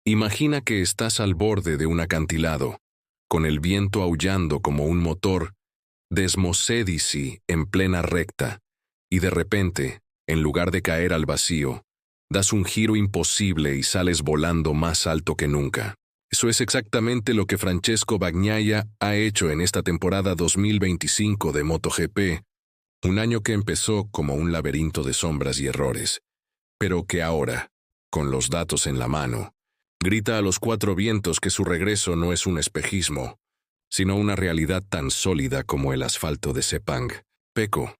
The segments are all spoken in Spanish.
Imagina que estás al borde de un acantilado, con el viento aullando como un motor, desmosedici en plena recta, y de repente, en lugar de caer al vacío, das un giro imposible y sales volando más alto que nunca. Eso es exactamente lo que Francesco Bagnaia ha hecho en esta temporada 2025 de MotoGP, un año que empezó como un laberinto de sombras y errores, pero que ahora, con los datos en la mano, grita a los cuatro vientos que su regreso no es un espejismo, sino una realidad tan sólida como el asfalto de Sepang. Pecco,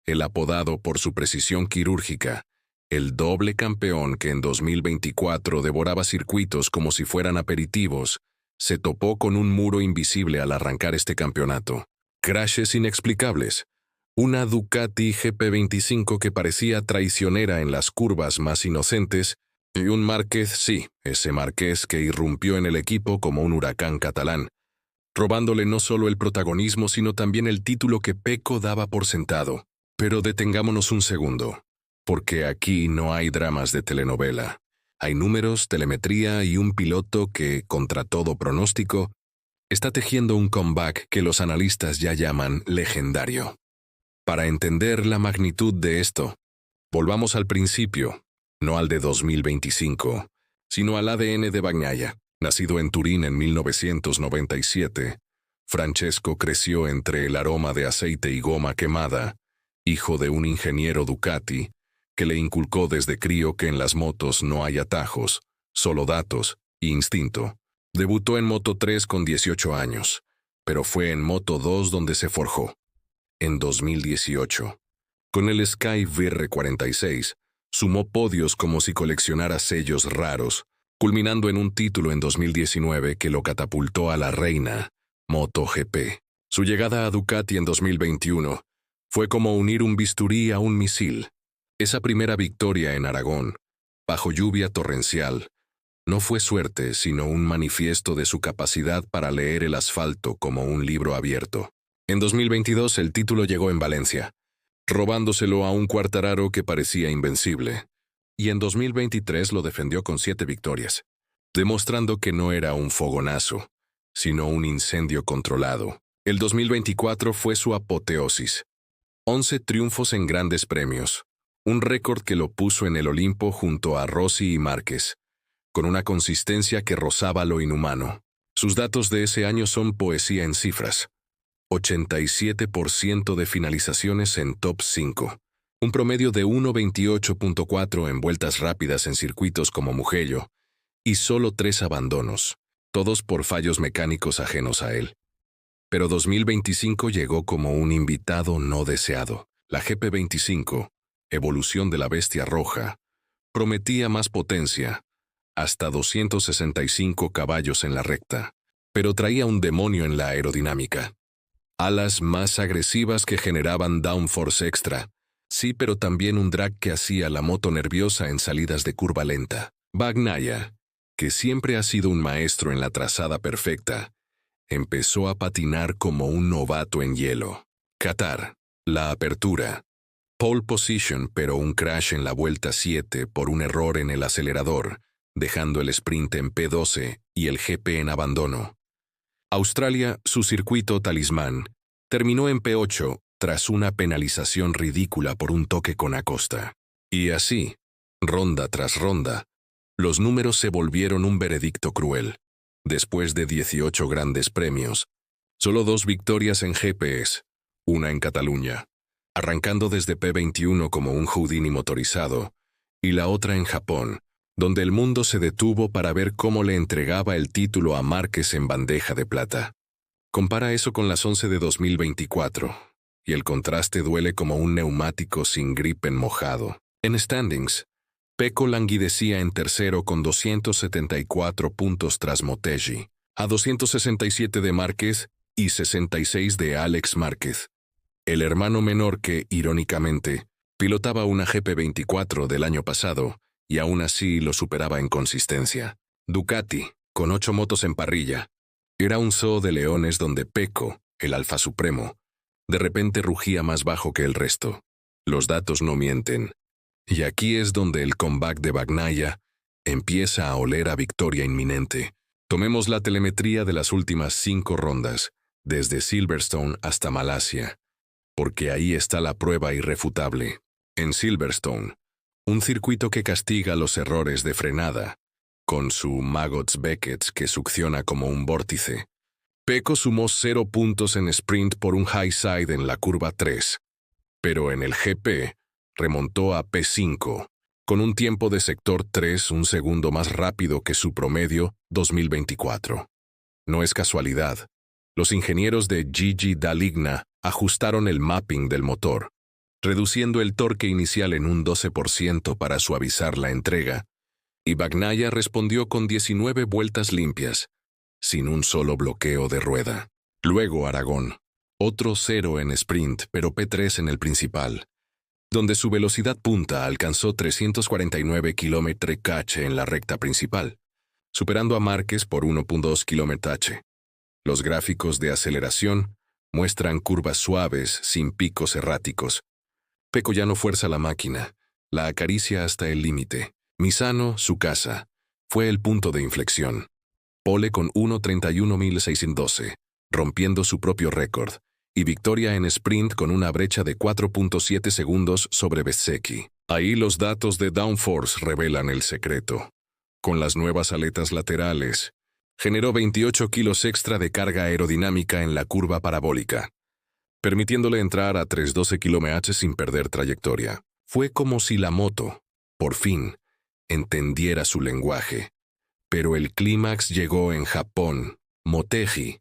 el apodado por su precisión quirúrgica, el doble campeón que en 2024 devoraba circuitos como si fueran aperitivos, se topó con un muro invisible al arrancar este campeonato. Crashes inexplicables. Una Ducati GP25 que parecía traicionera en las curvas más inocentes, y un Márquez, sí, ese Márquez que irrumpió en el equipo como un huracán catalán, robándole no solo el protagonismo sino también el título que Pecco daba por sentado. Pero detengámonos un segundo, porque aquí no hay dramas de telenovela. Hay números, telemetría y un piloto que, contra todo pronóstico, está tejiendo un comeback que los analistas ya llaman legendario. Para entender la magnitud de esto, volvamos al principio, no al de 2025, sino al ADN de Bagnaia. Nacido en Turín en 1997, Francesco creció entre el aroma de aceite y goma quemada, hijo de un ingeniero Ducati, que le inculcó desde crío que en las motos no hay atajos, solo datos y instinto. Debutó en Moto 3 con 18 años, pero fue en Moto 2 donde se forjó. En 2018, con el Sky VR46, sumó podios como si coleccionara sellos raros, culminando en un título en 2019 que lo catapultó a la reina, MotoGP. Su llegada a Ducati en 2021 fue como unir un bisturí a un misil. Esa primera victoria en Aragón, bajo lluvia torrencial, no fue suerte sino un manifiesto de su capacidad para leer el asfalto como un libro abierto. En 2022 el título llegó en Valencia, robándoselo a un Quartararo que parecía invencible, y en 2023 lo defendió con 7 victorias, demostrando que no era un fogonazo, sino un incendio controlado. El 2024 fue su apoteosis. 11 triunfos en grandes premios, un récord que lo puso en el Olimpo junto a Rossi y Márquez, con una consistencia que rozaba lo inhumano. Sus datos de ese año son poesía en cifras. 87% de finalizaciones en top 5, un promedio de 1.28.4 en vueltas rápidas en circuitos como Mugello, y solo 3 abandonos, todos por fallos mecánicos ajenos a él. Pero 2025 llegó como un invitado no deseado. La GP25, evolución de la bestia roja, prometía más potencia, hasta 265 caballos en la recta, pero traía un demonio en la aerodinámica. Alas más agresivas que generaban downforce extra, sí, pero también un drag que hacía la moto nerviosa en salidas de curva lenta. Bagnaia, que siempre ha sido un maestro en la trazada perfecta, empezó a patinar como un novato en hielo. Qatar, la apertura. Pole position, pero un crash en la vuelta 7 por un error en el acelerador, dejando el sprint en P12 y el GP en abandono. Australia, su circuito talismán, terminó en P8 tras una penalización ridícula por un toque con Acosta. Y así, ronda tras ronda, los números se volvieron un veredicto cruel. Después de 18 grandes premios, solo 2 victorias en GPS, una en Cataluña, arrancando desde P21 como un Houdini motorizado, y la otra en Japón, donde el mundo se detuvo para ver cómo le entregaba el título a Márquez en bandeja de plata. Compara eso con las 11 de 2024, y el contraste duele como un neumático sin grip en mojado. En standings, Pecco languidecía en tercero con 274 puntos tras Motegi, a 267 de Márquez y 66 de Alex Márquez, el hermano menor que, irónicamente, pilotaba una GP24 del año pasado, y aún así lo superaba en consistencia. Ducati, con 8 motos en parrilla, era un zoo de leones donde Pecco, el alfa supremo, de repente rugía más bajo que el resto. Los datos no mienten. Y aquí es donde el comeback de Bagnaia Empieza a oler a victoria inminente. Tomemos la telemetría de las últimas 5 rondas, desde Silverstone hasta Malasia, porque ahí está la prueba irrefutable. En Silverstone, un circuito que castiga los errores de frenada, con su Maggots Beckett que succiona como un vórtice. Pecco sumó 0 puntos en sprint por un high side en la curva 3, pero en el GP remontó a P5, con un tiempo de sector 3 un segundo más rápido que su promedio 2024. No es casualidad. Los ingenieros de Gigi Dall'Igna ajustaron el mapping del motor, reduciendo el torque inicial en un 12% para suavizar la entrega, y Bagnaia respondió con 19 vueltas limpias, sin un solo bloqueo de rueda. Luego Aragón, otro 0 en sprint, pero P3 en el principal, donde su velocidad punta alcanzó 349 km/h en la recta principal, superando a Márquez por 1.2 km/h. Los gráficos de aceleración muestran curvas suaves, sin picos erráticos. Pecco ya no fuerza la máquina, la acaricia hasta el límite. Misano, su casa, fue el punto de inflexión. Pole con 1:31.612, rompiendo su propio récord, y victoria en sprint con una brecha de 4.7 segundos sobre Bezzecchi. Ahí los datos de downforce revelan el secreto. Con las nuevas aletas laterales, generó 28 kilos extra de carga aerodinámica en la curva parabólica, permitiéndole entrar a 312 km/h sin perder trayectoria. Fue como si la moto, por fin, entendiera su lenguaje. Pero el clímax llegó en Japón, Motegi,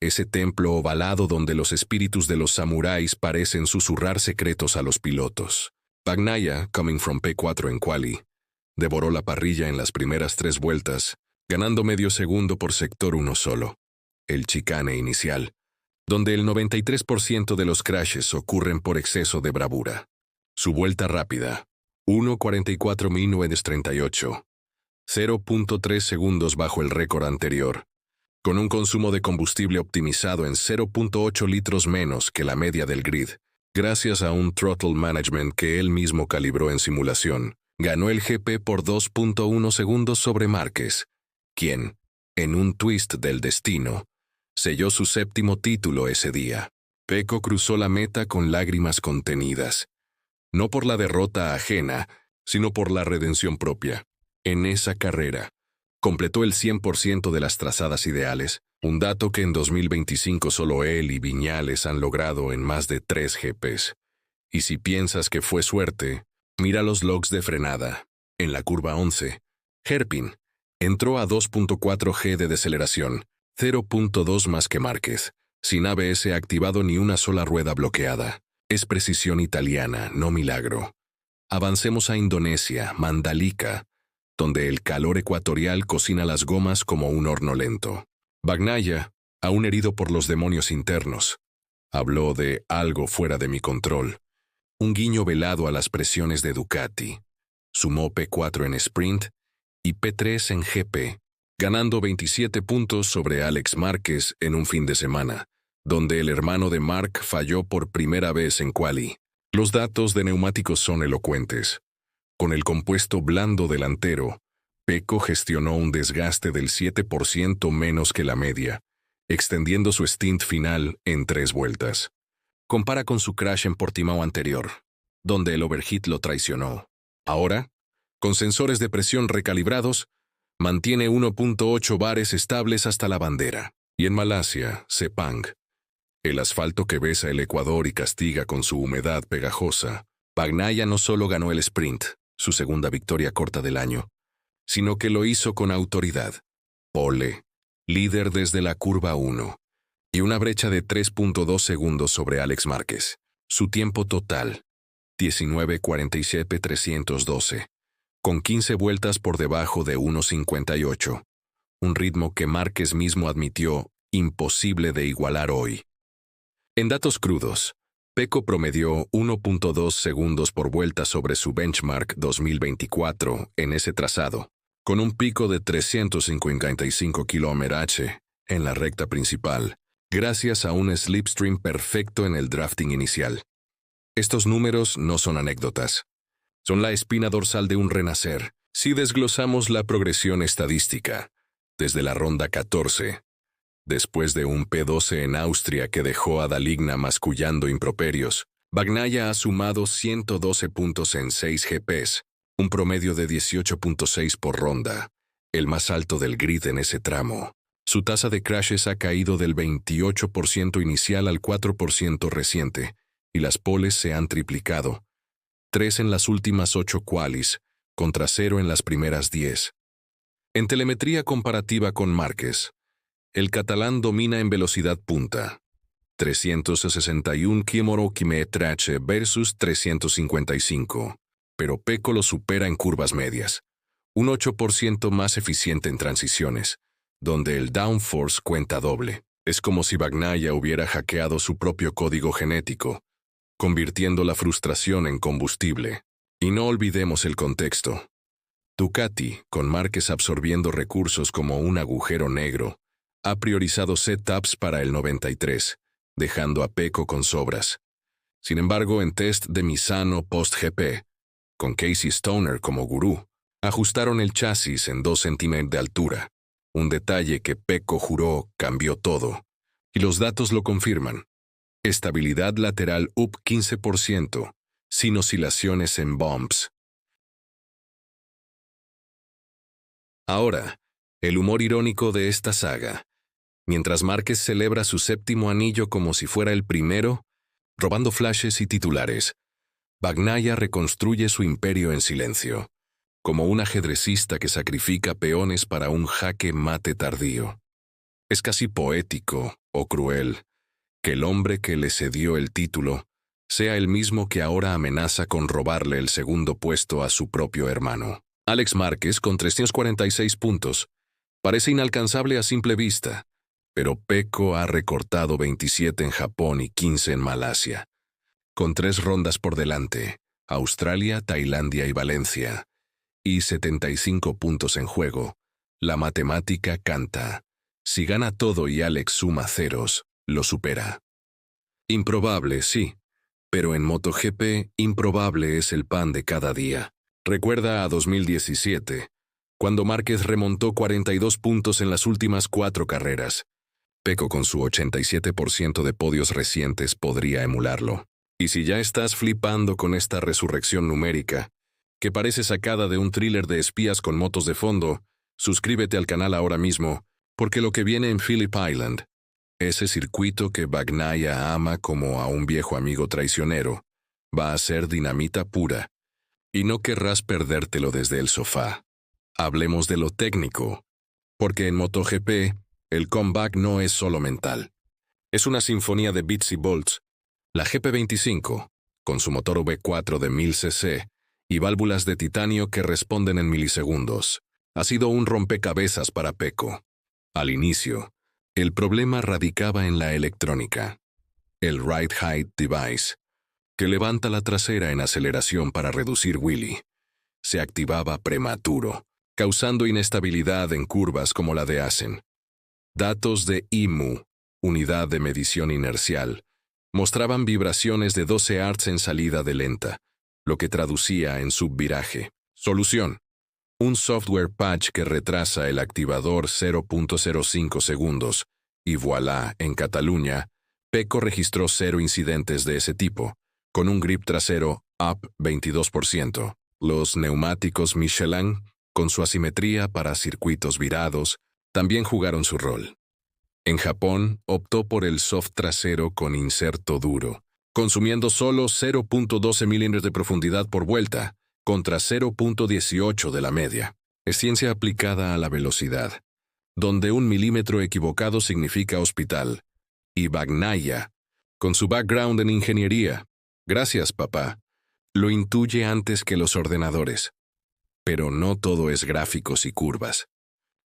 ese templo ovalado donde los espíritus de los samuráis parecen susurrar secretos a los pilotos. Bagnaia, coming from P4 en quali, devoró la parrilla en las primeras 3 vueltas, ganando medio segundo por sector 1 solo, el chicane inicial, donde el 93% de los crashes ocurren por exceso de bravura. Su vuelta rápida, 1:44.938, 0.3 segundos bajo el récord anterior, con un consumo de combustible optimizado en 0.8 litros menos que la media del grid, gracias a un throttle management que él mismo calibró en simulación. Ganó el GP por 2.1 segundos sobre Márquez, quien, en un twist del destino, selló su 7º título ese día. Pecco cruzó la meta con lágrimas contenidas, no por la derrota ajena, sino por la redención propia. En esa carrera, completó el 100% de las trazadas ideales, un dato que en 2025 solo él y Viñales han logrado en más de 3 GPs. Y si piensas que fue suerte, mira los logs de frenada. En la curva 11, Herpin entró a 2.4 G de deceleración, 0.2 más que Márquez, sin ABS activado ni una sola rueda bloqueada. Es precisión italiana, no milagro. Avancemos a Indonesia, Mandalika, donde el calor ecuatorial cocina las gomas como un horno lento. Bagnaia, aún herido por los demonios internos, habló de algo fuera de mi control. Un guiño velado a las presiones de Ducati. Sumó P4 en sprint y P3 en GP, ganando 27 puntos sobre Alex Márquez en un fin de semana, donde el hermano de Marc falló por primera vez en quali. Los datos de neumáticos son elocuentes. Con el compuesto blando delantero, Pecco gestionó un desgaste del 7% menos que la media, extendiendo su stint final en 3 vueltas. Compara con su crash en Portimao anterior, donde el overheat lo traicionó. Ahora, con sensores de presión recalibrados, mantiene 1.8 bares estables hasta la bandera. Y en Malasia, Sepang, el asfalto que besa el Ecuador y castiga con su humedad pegajosa, Bagnaia no solo ganó el sprint, su segunda victoria corta del año, sino que lo hizo con autoridad. Pole, líder desde la curva 1, y una brecha de 3.2 segundos sobre Alex Márquez. Su tiempo total, 19:47.312, con 15 vueltas por debajo de 1:58, un ritmo que Márquez mismo admitió imposible de igualar hoy. En datos crudos, Pecco promedió 1.2 segundos por vuelta sobre su benchmark 2024 en ese trazado, con un pico de 355 km/h en la recta principal, gracias a un slipstream perfecto en el drafting inicial. Estos números no son anécdotas. Son la espina dorsal de un renacer. Si desglosamos la progresión estadística, desde la ronda 14, después de un P12 en Austria que dejó a Daligna mascullando improperios, Bagnaia ha sumado 112 puntos en 6 GPs, un promedio de 18.6 por ronda, el más alto del grid en ese tramo. Su tasa de crashes ha caído del 28% inicial al 4% reciente, y las poles se han triplicado, 3 en las últimas 8 qualis, contra 0 en las primeras 10. En telemetría comparativa con Márquez, el catalán domina en velocidad punta, 361 km/h versus 355, pero Pecco lo supera en curvas medias, un 8% más eficiente en transiciones, donde el downforce cuenta doble. Es como si Bagnaia hubiera hackeado su propio código genético, convirtiendo la frustración en combustible. Y no olvidemos el contexto. Ducati, con Márquez absorbiendo recursos como un agujero negro, ha priorizado setups para el 93, dejando a Pecco con sobras. Sin embargo, en test de Misano post-GP, con Casey Stoner como gurú, ajustaron el chasis en 2 centímetros de altura, un detalle que Pecco juró cambió todo, y los datos lo confirman. Estabilidad lateral up 15%, sin oscilaciones en bumps. Ahora, el humor irónico de esta saga. Mientras Márquez celebra su 7º anillo como si fuera el primero, robando flashes y titulares, Bagnaia reconstruye su imperio en silencio, como un ajedrecista que sacrifica peones para un jaque mate tardío. Es casi poético, o cruel, que el hombre que le cedió el título sea el mismo que ahora amenaza con robarle el segundo puesto a su propio hermano. Alex Márquez, con 346 puntos, parece inalcanzable a simple vista, pero Pecco ha recortado 27 en Japón y 15 en Malasia. Con 3 rondas por delante, Australia, Tailandia y Valencia, y 75 puntos en juego, la matemática canta. Si gana todo y Alex suma ceros, lo supera. Improbable, sí, pero en MotoGP, improbable es el pan de cada día. Recuerda a 2017, cuando Márquez remontó 42 puntos en las últimas 4 carreras. Pecco con su 87% de podios recientes podría emularlo. Y si ya estás flipando con esta resurrección numérica, que parece sacada de un thriller de espías con motos de fondo, suscríbete al canal ahora mismo, porque lo que viene en Phillip Island, ese circuito que Bagnaia ama como a un viejo amigo traicionero, va a ser dinamita pura, y no querrás perdértelo desde el sofá. Hablemos de lo técnico, porque en MotoGP, el comeback no es solo mental. Es una sinfonía de bits y volts. La GP25, con su motor V4 de 1000 cc y válvulas de titanio que responden en milisegundos, ha sido un rompecabezas para Pecco. Al inicio, el problema radicaba en la electrónica, el Ride Height Device, que levanta la trasera en aceleración para reducir wheelie. Se activaba prematuro, causando inestabilidad en curvas como la de Assen. Datos de IMU, Unidad de Medición Inercial, mostraban vibraciones de 12 Hz en salida de lenta, lo que traducía en subviraje. Solución: un software patch que retrasa el activador 0.05 segundos, y voilà, en Cataluña, Pecco registró 0 incidentes de ese tipo, con un grip trasero up 22%. Los neumáticos Michelin, con su asimetría para circuitos virados, también jugaron su rol. En Japón, optó por el soft trasero con inserto duro, consumiendo solo 0.12 milímetros de profundidad por vuelta, contra 0.18 de la media. Es ciencia aplicada a la velocidad, donde 1 milímetro equivocado significa hospital. Y Bagnaia, con su background en ingeniería, gracias papá, lo intuye antes que los ordenadores. Pero no todo es gráficos y curvas.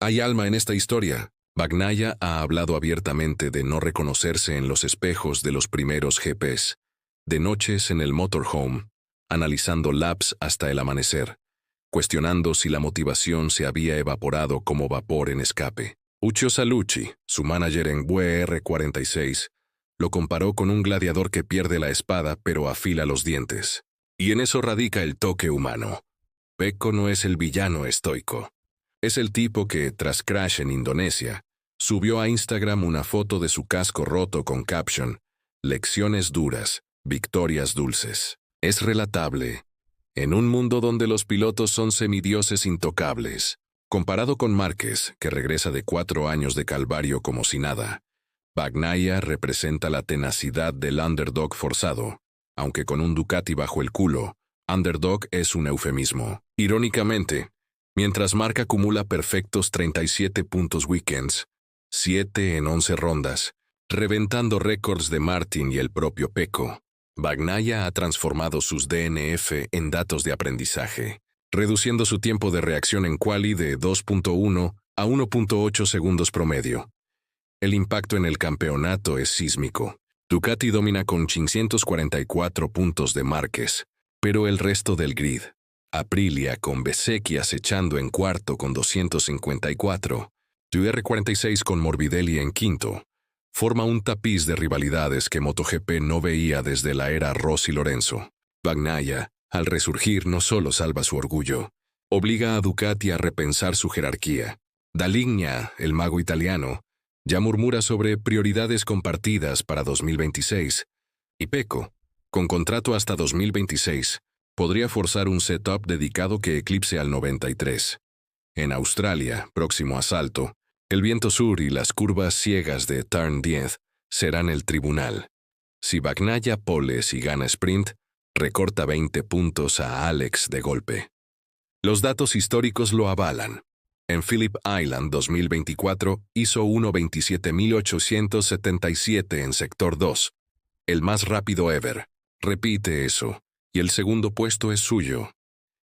Hay alma en esta historia. Bagnaia ha hablado abiertamente de no reconocerse en los espejos de los primeros GPs, de noches en el motorhome, analizando laps hasta el amanecer, cuestionando si la motivación se había evaporado como vapor en escape. Uccio Salucci, su manager en WR46, lo comparó con un gladiador que pierde la espada pero afila los dientes. Y en eso radica el toque humano. Pecco no es el villano estoico. Es el tipo que, tras crash en Indonesia, subió a Instagram una foto de su casco roto con caption: "Lecciones duras, victorias dulces". Es relatable. En un mundo donde los pilotos son semidioses intocables, comparado con Márquez, que regresa de 4 años de calvario como si nada, Bagnaia representa la tenacidad del underdog forzado, aunque con un Ducati bajo el culo. Underdog es un eufemismo. Irónicamente, mientras Marc acumula perfectos 37 puntos weekends, 7 en 11 rondas, reventando récords de Martin y el propio Pecco, Bagnaia ha transformado sus DNF en datos de aprendizaje, reduciendo su tiempo de reacción en quali de 2.1 a 1.8 segundos promedio. El impacto en el campeonato es sísmico. Ducati domina con 544 puntos de Márquez, pero el resto del grid, Aprilia con Bezzecchi acechando en cuarto con 254, TR46 con Morbidelli en quinto, forma un tapiz de rivalidades que MotoGP no veía desde la era Rossi Lorenzo. Bagnaia, al resurgir, no solo salva su orgullo, obliga a Ducati a repensar su jerarquía. D'Aligna, el mago italiano, ya murmura sobre prioridades compartidas para 2026, y Pecco, con contrato hasta 2026, podría forzar un setup dedicado que eclipse al 93. En Australia, próximo a Salto, el viento sur y las curvas ciegas de Turn 10 serán el tribunal. Si Bagnaia poles y gana sprint, recorta 20 puntos a Alex de golpe. Los datos históricos lo avalan. En Phillip Island 2024 hizo 1.27.877 en sector 2, el más rápido ever. Repite eso, y el segundo puesto es suyo.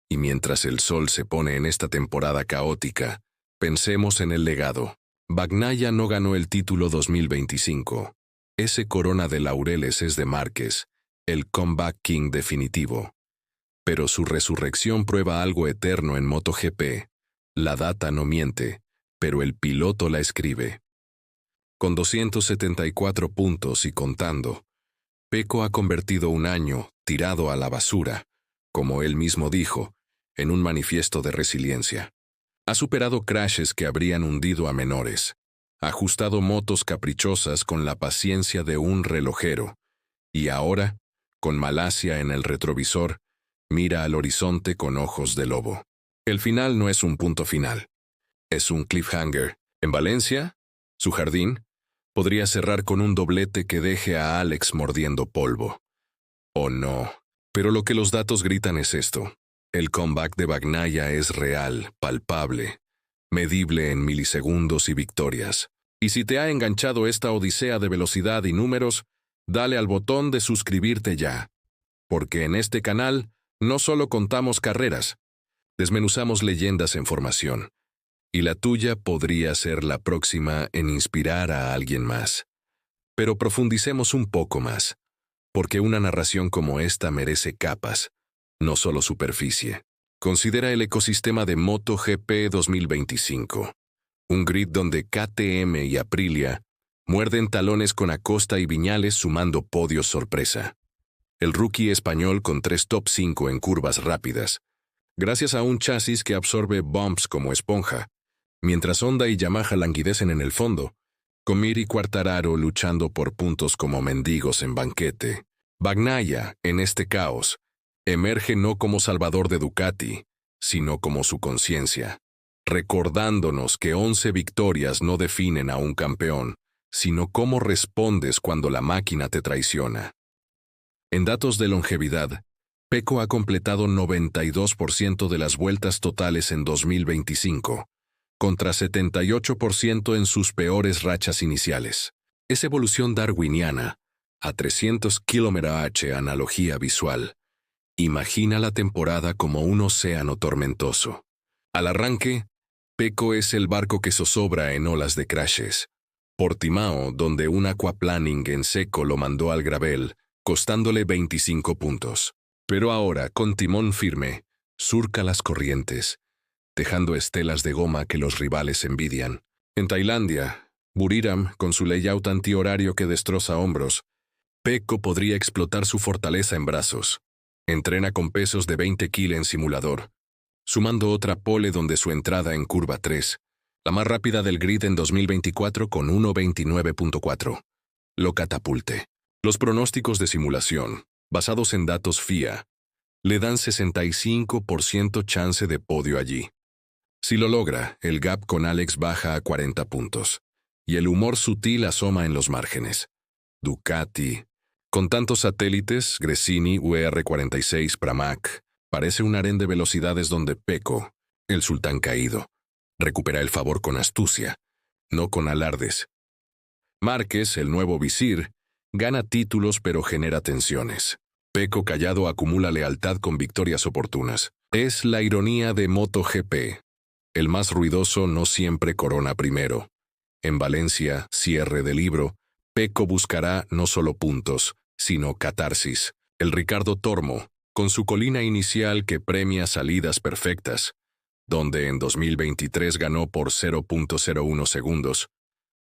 Y mientras el sol se pone en esta temporada caótica, pensemos en el legado. Bagnaia no ganó el título 2025. Ese corona de laureles es de Márquez, el comeback king definitivo. Pero su resurrección prueba algo eterno en MotoGP. La data no miente, pero el piloto la escribe. Con 274 puntos y contando, Pecco ha convertido un año tirado a la basura, como él mismo dijo, en un manifiesto de resiliencia. Ha superado crashes que habrían hundido a menores, ha ajustado motos caprichosas con la paciencia de un relojero, y ahora, con Malasia en el retrovisor, mira al horizonte con ojos de lobo. El final no es un punto final. Es un cliffhanger. En Valencia, su jardín, podría cerrar con un doblete que deje a Alex mordiendo polvo. Oh no. Pero lo que los datos gritan es esto. El comeback de Bagnaia es real, palpable, medible en milisegundos y victorias. Y si te ha enganchado esta odisea de velocidad y números, dale al botón de suscribirte ya. Porque en este canal no solo contamos carreras, desmenuzamos leyendas en formación, y la tuya podría ser la próxima en inspirar a alguien más. Pero profundicemos un poco más, porque una narración como esta merece capas, no solo superficie. Considera el ecosistema de MotoGP 2025, un grid donde KTM y Aprilia muerden talones con Acosta y Viñales sumando podios sorpresa. El rookie español con 3 top 5 en curvas rápidas, gracias a un chasis que absorbe bumps como esponja, mientras Honda y Yamaha languidecen en el fondo, con Mir y Quartararo luchando por puntos como mendigos en banquete. Bagnaia, en este caos, emerge no como salvador de Ducati, sino como su conciencia, recordándonos que 11 victorias no definen a un campeón, sino cómo respondes cuando la máquina te traiciona. En datos de longevidad, Pecco ha completado 92% de las vueltas totales en 2025, contra 78% en sus peores rachas iniciales. Es evolución darwiniana, a 300 km/h analogía visual. Imagina la temporada como un océano tormentoso. Al arranque, Pecco es el barco que zozobra en olas de crashes. Portimao, donde un aquaplaning en seco lo mandó al gravel, costándole 25 puntos. Pero ahora, con timón firme, surca las corrientes, dejando estelas de goma que los rivales envidian. En Tailandia, Buriram, con su layout antihorario que destroza hombros, Pecco podría explotar su fortaleza en brazos. Entrena con pesos de 20 kg en simulador, sumando otra pole donde su entrada en curva 3, la más rápida del grid en 2024 con 1:29.4, lo catapulte. Los pronósticos de simulación, basados en datos FIA, le dan 65% chance de podio allí. Si lo logra, el gap con Alex baja a 40 puntos, y el humor sutil asoma en los márgenes. Ducati, con tantos satélites, Gresini UR46 Pramac, parece un harén de velocidades donde Pecco, el sultán caído, recupera el favor con astucia, no con alardes. Márquez, el nuevo visir, gana títulos pero genera tensiones. Pecco callado acumula lealtad con victorias oportunas. Es la ironía de MotoGP. El más ruidoso no siempre corona primero. En Valencia, cierre de libro, Pecco buscará no solo puntos, sino catarsis. El Ricardo Tormo, con su colina inicial que premia salidas perfectas, donde en 2023 ganó por 0.01 segundos,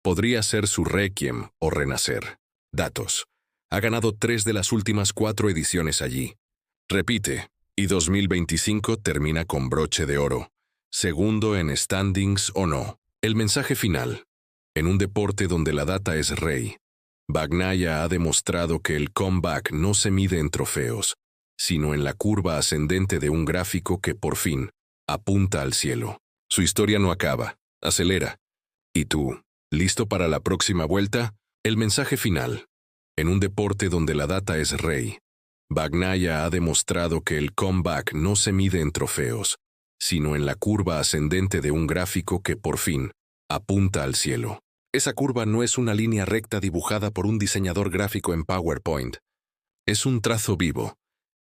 podría ser su requiem o renacer. Datos. Ha ganado 3 de las últimas 4 ediciones allí. Repite, y 2025 termina con broche de oro. Segundo en standings o no. El mensaje final. En un deporte donde la data es rey, Bagnaia ha demostrado que el comeback no se mide en trofeos, sino en la curva ascendente de un gráfico que por fin apunta al cielo. Su historia no acaba, acelera. ¿Y tú, listo para la próxima vuelta? El mensaje final. En un deporte donde la data es rey, Bagnaia ha demostrado que el comeback no se mide en trofeos, sino en la curva ascendente de un gráfico que por fin apunta al cielo. Esa curva no es una línea recta dibujada por un diseñador gráfico en PowerPoint. Es un trazo vivo,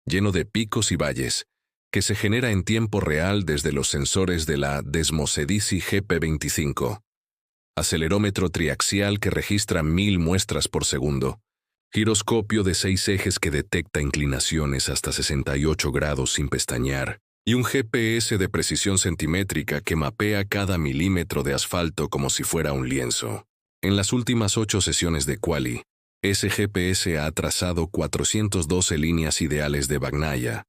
lleno de picos y valles, que se genera en tiempo real desde los sensores de la Desmosedici GP25. Acelerómetro triaxial que registra 1000 muestras por segundo. Giroscopio de 6 ejes que detecta inclinaciones hasta 68 grados sin pestañear. Y un GPS de precisión centimétrica que mapea cada milímetro de asfalto como si fuera un lienzo. En las últimas 8 sesiones de quali, ese GPS ha trazado 412 líneas ideales de Bagnaia,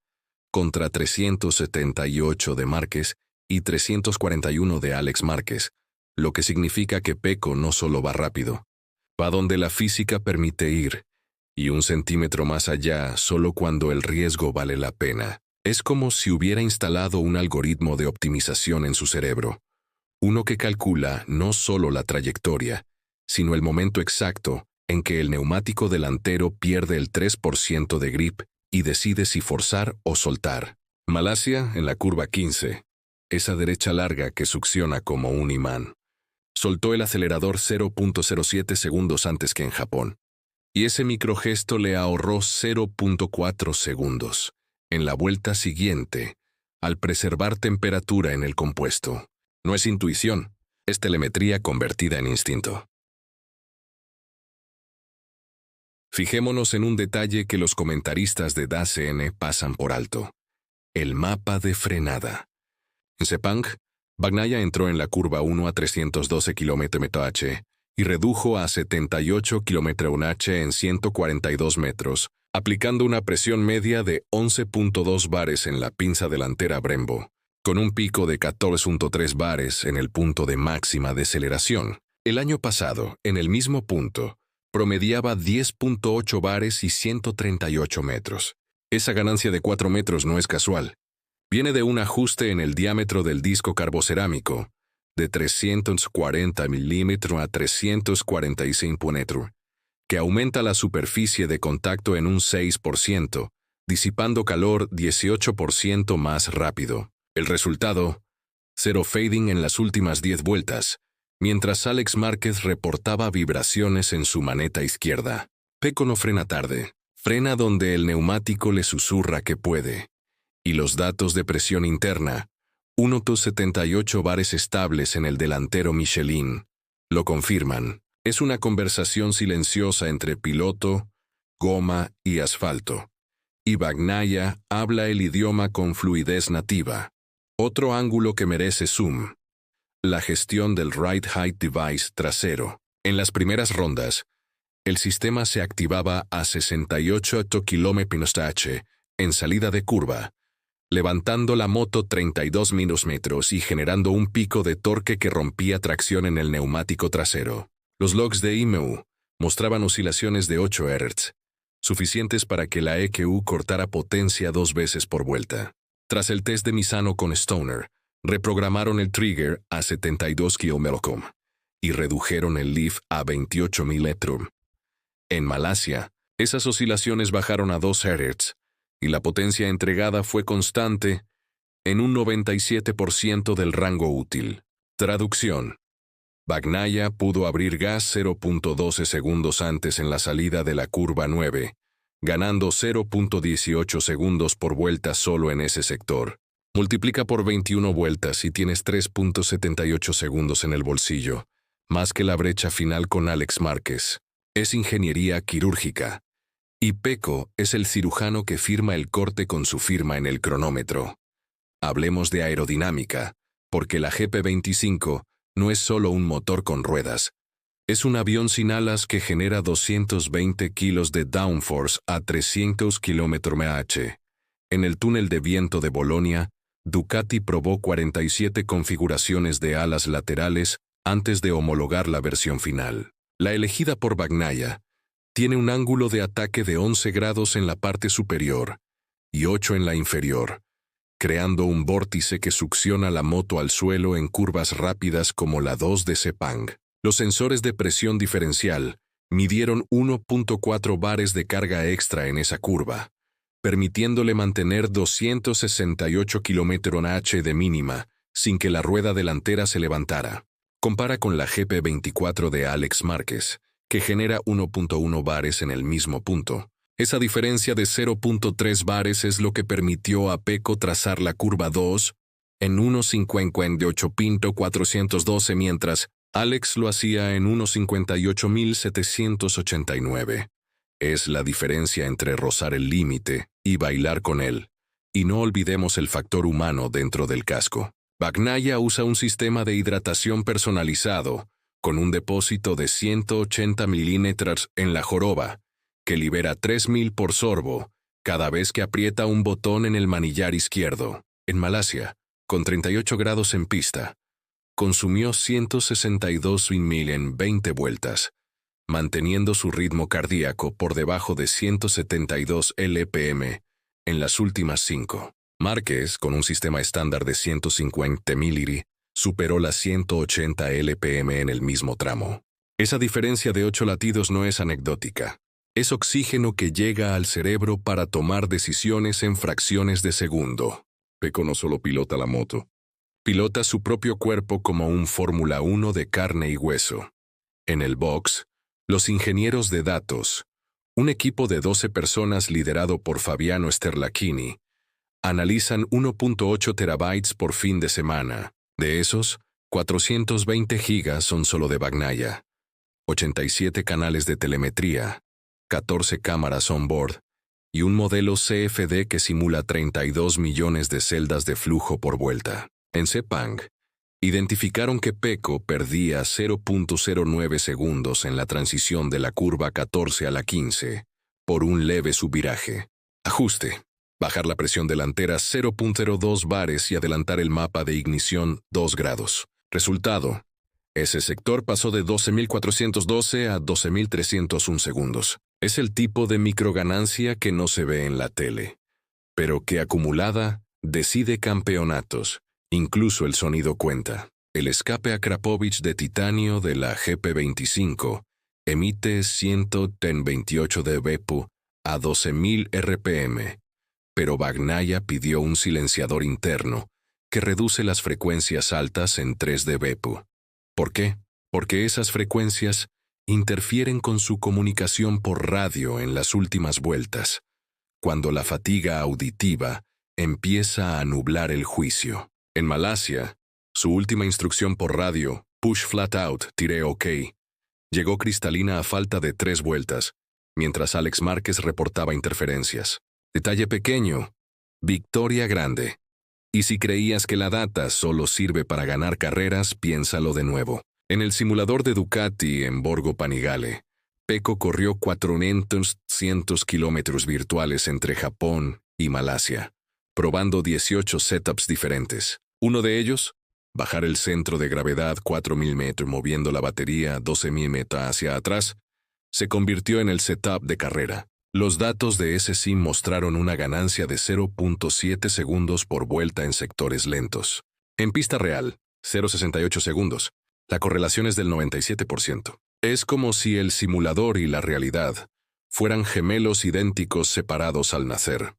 contra 378 de Márquez y 341 de Alex Márquez, lo que significa que Pecco no solo va rápido, va donde la física permite ir, y 1 centímetro más allá solo cuando el riesgo vale la pena. Es como si hubiera instalado un algoritmo de optimización en su cerebro, uno que calcula no solo la trayectoria, sino el momento exacto en que el neumático delantero pierde el 3% de grip y decide si forzar o soltar. Malasia, en la curva 15, esa derecha larga que succiona como un imán. Soltó el acelerador 0.07 segundos antes que en Japón, y ese microgesto le ahorró 0.4 segundos. En la vuelta siguiente, al preservar temperatura en el compuesto. No es intuición, es telemetría convertida en instinto. Fijémonos en un detalle que los comentaristas de DAZN pasan por alto. El mapa de frenada. En Sepang, Bagnaia entró en la curva 1 a 312 km/h y redujo a 78 km/h en 142 metros, aplicando una presión media de 11.2 bares en la pinza delantera Brembo, con un pico de 14.3 bares en el punto de máxima deceleración. El año pasado, en el mismo punto, promediaba 10.8 bares y 138 metros. Esa ganancia de 4 metros no es casual. Viene de un ajuste en el diámetro del disco carbocerámico, de 340 milímetros a 345 metros, que aumenta la superficie de contacto en un 6%, disipando calor 18% más rápido. El resultado, cero fading en las últimas 10 vueltas, mientras Alex Márquez reportaba vibraciones en su maneta izquierda. Pecco no frena tarde, frena donde el neumático le susurra que puede. Y los datos de presión interna, 1,78 bares estables en el delantero Michelin, lo confirman. Es una conversación silenciosa entre piloto, goma y asfalto. Y Bagnaia habla el idioma con fluidez nativa. Otro ángulo que merece zoom. La gestión del Ride Height Device trasero. En las primeras rondas, el sistema se activaba a 68 km/h en salida de curva, levantando la moto 32 metros y generando un pico de torque que rompía tracción en el neumático trasero. Los logs de IMEU mostraban oscilaciones de 8 Hz, suficientes para que la EQU cortara potencia 2 veces por vuelta. Tras el test de Misano con Stoner, reprogramaron el trigger a 72 km y redujeron el lift a 28 mm. En Malasia, esas oscilaciones bajaron a 2 Hz y la potencia entregada fue constante en un 97% del rango útil. Traducción. Bagnaia pudo abrir gas 0.12 segundos antes en la salida de la curva 9, ganando 0.18 segundos por vuelta solo en ese sector. Multiplica por 21 vueltas y tienes 3.78 segundos en el bolsillo, más que la brecha final con Alex Márquez. Es ingeniería quirúrgica. Y Pecco es el cirujano que firma el corte con su firma en el cronómetro. Hablemos de aerodinámica, porque la GP25 no es solo un motor con ruedas. Es un avión sin alas que genera 220 kilos de downforce a 300 km/h. En el túnel de viento de Bolonia, Ducati probó 47 configuraciones de alas laterales antes de homologar la versión final. La elegida por Bagnaia tiene un ángulo de ataque de 11 grados en la parte superior y 8 en la inferior, creando un vórtice que succiona la moto al suelo en curvas rápidas como la 2 de Sepang. Los sensores de presión diferencial midieron 1.4 bares de carga extra en esa curva, permitiéndole mantener 268 km/h de mínima sin que la rueda delantera se levantara. Compara con la GP24 de Alex Márquez, que genera 1.1 bares en el mismo punto. Esa diferencia de 0.3 bares es lo que permitió a Pecco trazar la curva 2 en 1.58.412 mientras Alex lo hacía en 1.58.789. Es la diferencia entre rozar el límite y bailar con él. Y no olvidemos el factor humano dentro del casco. Bagnaia usa un sistema de hidratación personalizado, con un depósito de 180 milímetros en la joroba, que libera 3.000 por sorbo cada vez que aprieta un botón en el manillar izquierdo. En Malasia, con 38 grados en pista, consumió 162.000 en 20 vueltas, manteniendo su ritmo cardíaco por debajo de 172 LPM en las últimas 5. Márquez, con un sistema estándar de 150 ml, superó las 180 LPM en el mismo tramo. Esa diferencia de 8 latidos no es anecdótica. Es oxígeno que llega al cerebro para tomar decisiones en fracciones de segundo. Pecco no solo pilota la moto, pilota su propio cuerpo como un Fórmula 1 de carne y hueso. En el box, los ingenieros de datos, un equipo de 12 personas liderado por Fabiano Sterlachini, analizan 1.8 terabytes por fin de semana. De esos, 420 gigas son solo de Bagnaia, 87 canales de telemetría, 14 cámaras on-board y un modelo CFD que simula 32 millones de celdas de flujo por vuelta. En Sepang, identificaron que Pecco perdía 0.09 segundos en la transición de la curva 14 a la 15 por un leve subviraje. Ajuste. Bajar la presión delantera 0.02 bares y adelantar el mapa de ignición 2 grados. Resultado. Ese sector pasó de 12.412 a 12.301 segundos. Es el tipo de microganancia que no se ve en la tele, pero que acumulada decide campeonatos. Incluso el sonido cuenta. El escape Akrapovic de titanio de la GP25 emite 128 dBpu a 12.000 RPM, pero Bagnaia pidió un silenciador interno que reduce las frecuencias altas en 3 dBpu. ¿Por qué? Porque esas frecuencias interfieren con su comunicación por radio en las últimas vueltas, cuando la fatiga auditiva empieza a nublar el juicio. En Malasia, su última instrucción por radio, push flat out, tire OK, llegó cristalina a falta de 3 vueltas, mientras Alex Márquez reportaba interferencias. Detalle pequeño, victoria grande. Y si creías que la data solo sirve para ganar carreras, piénsalo de nuevo. En el simulador de Ducati en Borgo Panigale, Pecco corrió 400 kilómetros virtuales entre Japón y Malasia, probando 18 setups diferentes. Uno de ellos, bajar el centro de gravedad 4.000 metros moviendo la batería 12.000 metros hacia atrás, se convirtió en el setup de carrera. Los datos de ese sim mostraron una ganancia de 0.7 segundos por vuelta en sectores lentos. En pista real, 0.68 segundos. La correlación es del 97%. Es como si el simulador y la realidad fueran gemelos idénticos separados al nacer.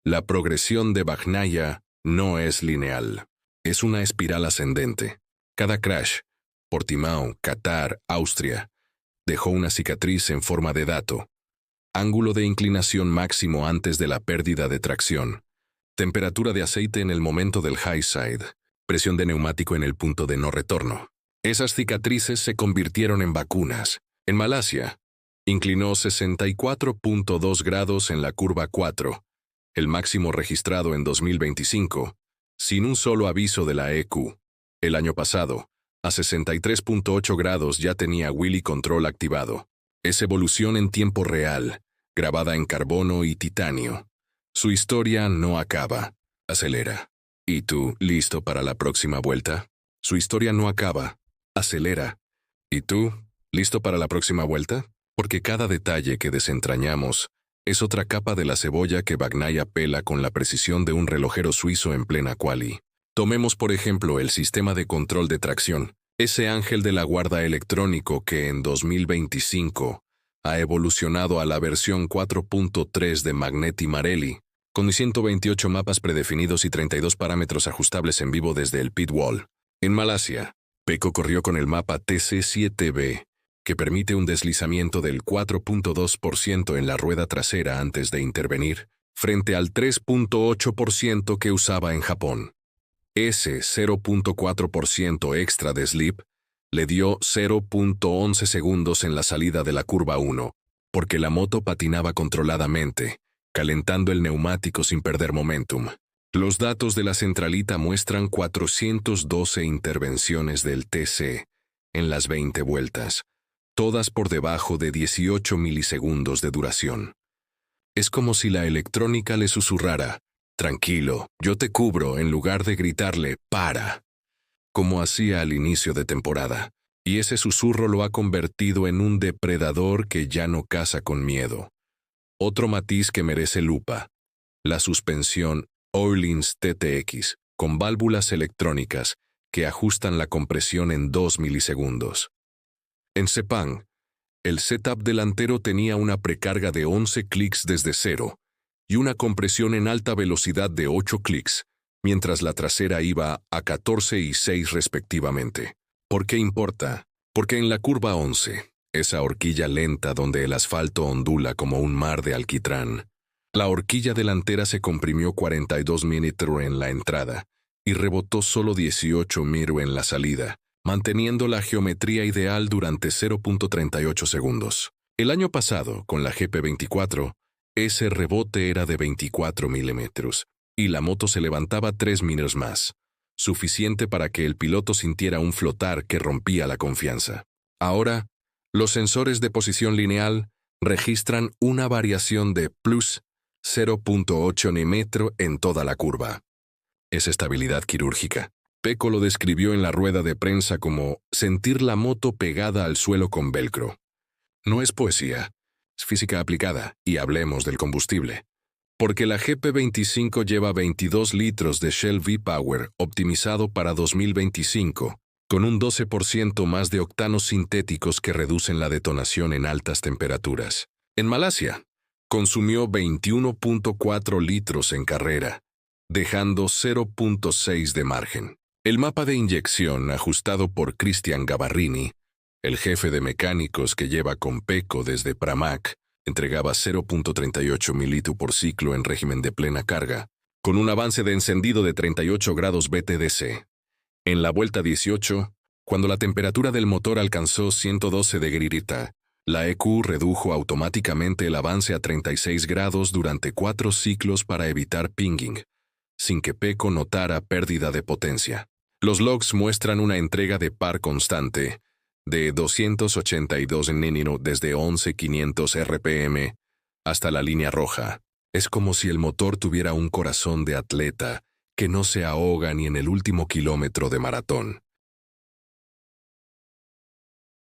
La progresión de Bagnaia no es lineal. Es una espiral ascendente. Cada crash, Portimao, Qatar, Austria, dejó una cicatriz en forma de dato. Ángulo de inclinación máximo antes de la pérdida de tracción. Temperatura de aceite en el momento del high side. Presión de neumático en el punto de no retorno. Esas cicatrices se convirtieron en vacunas. En Malasia, inclinó 64.2 grados en la curva 4, el máximo registrado en 2025, sin un solo aviso de la EQ. El año pasado, a 63.8 grados ya tenía Wheelie Control activado. Es evolución en tiempo real, grabada en carbono y titanio. Su historia no acaba. Acelera. ¿Y tú, listo para la próxima vuelta? Su historia no acaba. Acelera. ¿Y tú, listo para la próxima vuelta? Porque cada detalle que desentrañamos es otra capa de la cebolla que Bagnaia pela con la precisión de un relojero suizo en plena quali. Tomemos por ejemplo el sistema de control de tracción, ese ángel de la guarda electrónico que en 2025 ha evolucionado a la versión 4.3 de Magneti Marelli, con 128 mapas predefinidos y 32 parámetros ajustables en vivo desde el pit wall. En Malasia, Pecco corrió con el mapa TC7B, que permite un deslizamiento del 4.2% en la rueda trasera antes de intervenir, frente al 3.8% que usaba en Japón. Ese 0.4% extra de slip le dio 0.11 segundos en la salida de la curva 1, porque la moto patinaba controladamente, calentando el neumático sin perder momentum. Los datos de la centralita muestran 412 intervenciones del TC en las 20 vueltas, todas por debajo de 18 milisegundos de duración. Es como si la electrónica le susurrara, «Tranquilo, yo te cubro», en lugar de gritarle, «Para», como hacía al inicio de temporada. Y ese susurro lo ha convertido en un depredador que ya no caza con miedo. Otro matiz que merece lupa: la suspensión Öhlins TTX, con válvulas electrónicas que ajustan la compresión en 2 milisegundos. En Sepang, el setup delantero tenía una precarga de 11 clics desde cero y una compresión en alta velocidad de 8 clics, mientras la trasera iba a 14 y 6 respectivamente. ¿Por qué importa? Porque en la curva 11, esa horquilla lenta donde el asfalto ondula como un mar de alquitrán, la horquilla delantera se comprimió 42 milímetros en la entrada y rebotó solo 18 milímetros en la salida, manteniendo la geometría ideal durante 0.38 segundos. El año pasado, con la GP24, ese rebote era de 24 milímetros y la moto se levantaba 3 milímetros más, suficiente para que el piloto sintiera un flotar que rompía la confianza. Ahora, los sensores de posición lineal registran una variación de plus 0.8 milímetros en toda la curva. Es estabilidad quirúrgica. Pecco lo describió en la rueda de prensa como sentir la moto pegada al suelo con velcro. No es poesía, es física aplicada, y hablemos del combustible. Porque la GP25 lleva 22 litros de Shell V-Power optimizado para 2025, con un 12% más de octanos sintéticos que reducen la detonación en altas temperaturas. En Malasia, consumió 21.4 litros en carrera, dejando 0.6 de margen. El mapa de inyección ajustado por Cristian Gabarrini, el jefe de mecánicos que lleva con Pecco desde Pramac, entregaba 0.38 mililitros por ciclo en régimen de plena carga, con un avance de encendido de 38 grados BTDC. En la vuelta 18, cuando la temperatura del motor alcanzó 112 de gririta, la EQ redujo automáticamente el avance a 36 grados durante 4 ciclos para evitar pinging, sin que Pecco notara pérdida de potencia. Los logs muestran una entrega de par constante de 282 Nm desde 11.500 RPM hasta la línea roja, Es como si el motor tuviera un corazón de atleta que no se ahoga ni en el último kilómetro de maratón.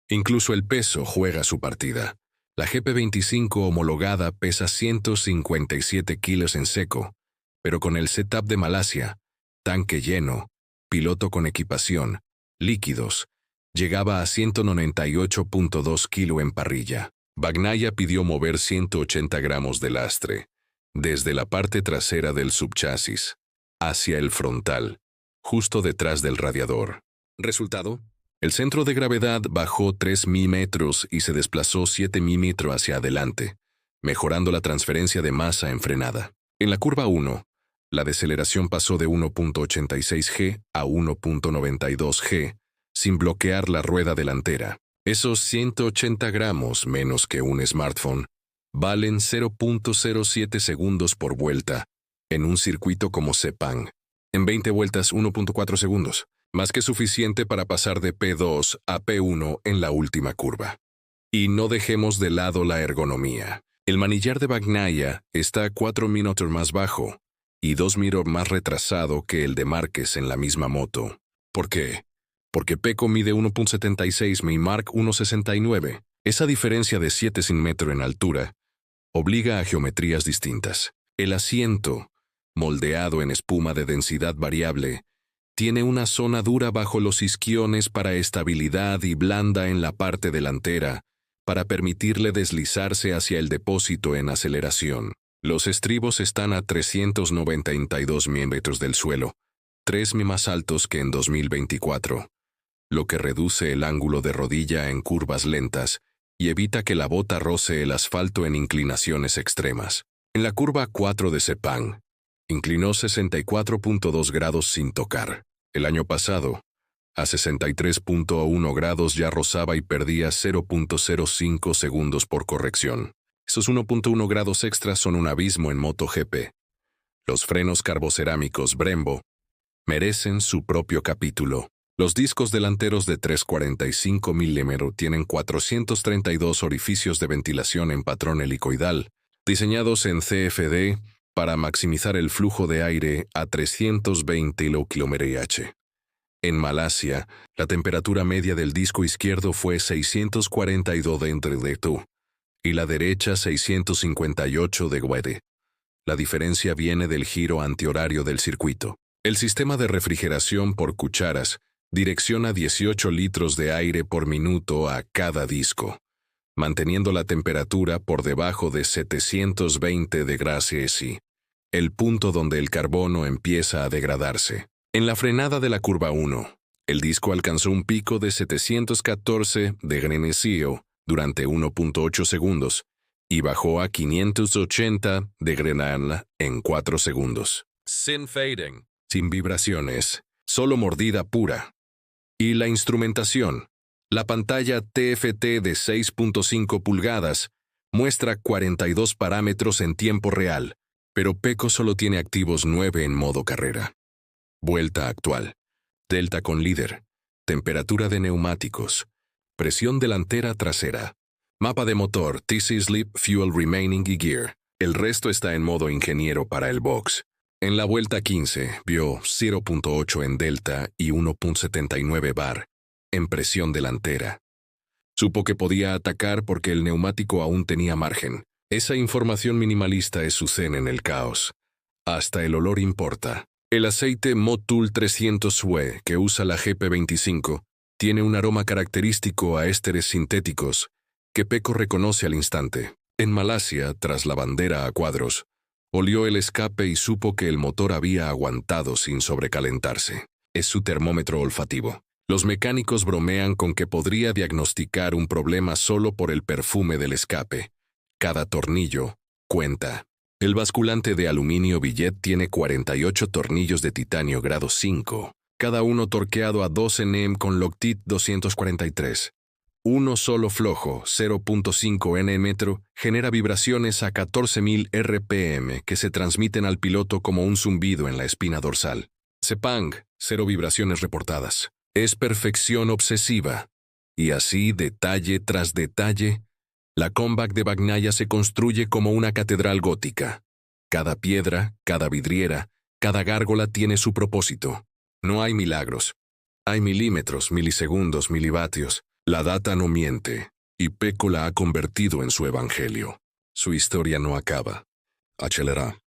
Incluso el peso juega su partida. La GP25 homologada pesa 157 kilos en seco, pero con el setup de Malasia, tanque lleno, piloto con equipación, líquidos, llegaba a 198.2 kilos en parrilla. Bagnaia pidió mover 180 gramos de lastre, desde la parte trasera del subchasis, hacia el frontal, justo detrás del radiador. Resultado: el centro de gravedad bajó 3 milímetros y se desplazó 7 milímetros hacia adelante, mejorando la transferencia de masa en frenada. En la curva 1, la deceleración pasó de 1.86 G a 1.92 G, sin bloquear la rueda delantera. Esos 180 gramos menos que un smartphone valen 0.07 segundos por vuelta en un circuito como Sepang. En 20 vueltas, 1.4 segundos, más que suficiente para pasar de P2 a P1 en la última curva. Y no dejemos de lado la ergonomía. El manillar de Bagnaia está 4 milímetros más bajo y 2 milímetros más retrasado que el de Márquez en la misma moto. ¿Por qué? Porque Pecco mide 1.76 y Marc 1.69. Esa diferencia de 7 centímetros en altura obliga a geometrías distintas. El asiento, moldeado en espuma de densidad variable, tiene una zona dura bajo los isquiones para estabilidad y blanda en la parte delantera, para permitirle deslizarse hacia el depósito en aceleración. Los estribos están a 392 milímetros del suelo, 3 más altos que en 2024, lo que reduce el ángulo de rodilla en curvas lentas y evita que la bota roce el asfalto en inclinaciones extremas. En la curva 4 de Sepang, inclinó 64.2 grados sin tocar. El año pasado, a 63.1 grados ya rozaba y perdía 0.05 segundos por corrección. Esos 1.1 grados extras son un abismo en MotoGP. Los frenos carbocerámicos Brembo merecen su propio capítulo. Los discos delanteros de 345 mm tienen 432 orificios de ventilación en patrón helicoidal, diseñados en CFD para maximizar el flujo de aire a 320 km/h. En Malasia, la temperatura media del disco izquierdo fue 642 dentro de tu y la derecha 658 de Guede. La diferencia viene del giro antihorario del circuito. El sistema de refrigeración por cucharas direcciona 18 litros de aire por minuto a cada disco, manteniendo la temperatura por debajo de 720 degrees Celsius, el punto donde el carbono empieza a degradarse. En la frenada de la curva 1, el disco alcanzó un pico de 714 degrees Celsius durante 1.8 segundos y bajó a 580 degrees en 4 segundos. Sin fading, sin vibraciones, solo mordida pura. Y la instrumentación. La pantalla TFT de 6.5 pulgadas muestra 42 parámetros en tiempo real, pero Pecco solo tiene activos 9 en modo carrera. Vuelta actual. Delta con líder. Temperatura de neumáticos. Presión delantera trasera. Mapa de motor, TC Sleep, Fuel Remaining y Gear. El resto está en modo ingeniero para el box. En la vuelta 15 vio 0.8 en delta y 1.79 bar en presión delantera. Supo que podía atacar porque el neumático aún tenía margen. Esa información minimalista es su zen en el caos. Hasta el olor importa. El aceite Motul 300 WE que usa la GP25 tiene un aroma característico a ésteres sintéticos que Pecco reconoce al instante. En Malasia, tras la bandera a cuadros, olió el escape y supo que el motor había aguantado sin sobrecalentarse. Es su termómetro olfativo. Los mecánicos bromean con que podría diagnosticar un problema solo por el perfume del escape. Cada tornillo cuenta. El basculante de aluminio Billet tiene 48 tornillos de titanio grado 5, cada uno torqueado a 12 Nm con Loctite 243. Uno solo flojo, 0.5 Nm, genera vibraciones a 14.000 RPM que se transmiten al piloto como un zumbido en la espina dorsal. Sepang, 0 vibraciones reportadas. Es perfección obsesiva. Y así, detalle tras detalle, la comeback de Bagnaia se construye como una catedral gótica. Cada piedra, cada vidriera, cada gárgola tiene su propósito. No hay milagros. Hay milímetros, milisegundos, milivatios. La data no miente, y Peco la ha convertido en su evangelio. Su historia no acaba. Accelera.